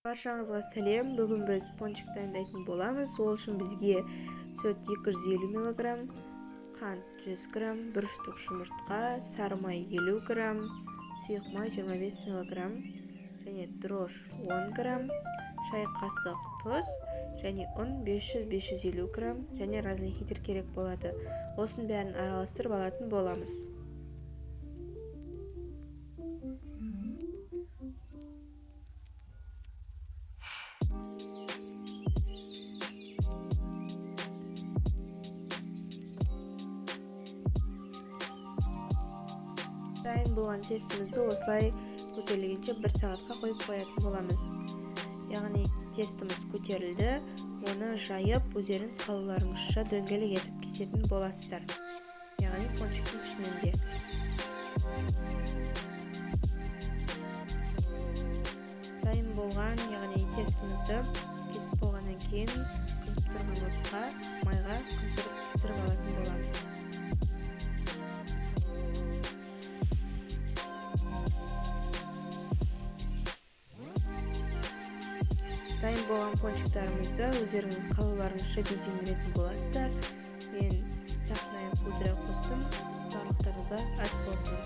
Баршаңызға сәлем. Бүгін біз пончик дайындайтын боламыз. Ол үшін бізге сүт 250 мг, қант 100 г, бір штук жұмыртқа, сары май 50 г, сұйық май 25 мг, және дрожж 10 г, шай қасық тұз, және ұн 500-550 г, және разрыхитер керек болады. Осының бәрін араластырып алатын боламыз. Дайын болған тестімізді осылай көтерілгенше 1 сағатқа қойып қоятын боламыз. Яғни тестіміз көтерілді, оны жайып, өздеріңіз қалауларыңызша дөңгелек етіп кесетін боласыздар. Яғни пончиктің пішінінде. Дайын болған, яғни тестімізді кесіп болғаннан кейін қызып тұрған отқа, майға қыздырып пісіріп алатын боламыз. Дайын болған пончиктарымызды өздеріңіз қалауларыңызша безендіретін боласыздар. Мен сахная пудра қостым. Барлықтарыңызға ас болсын.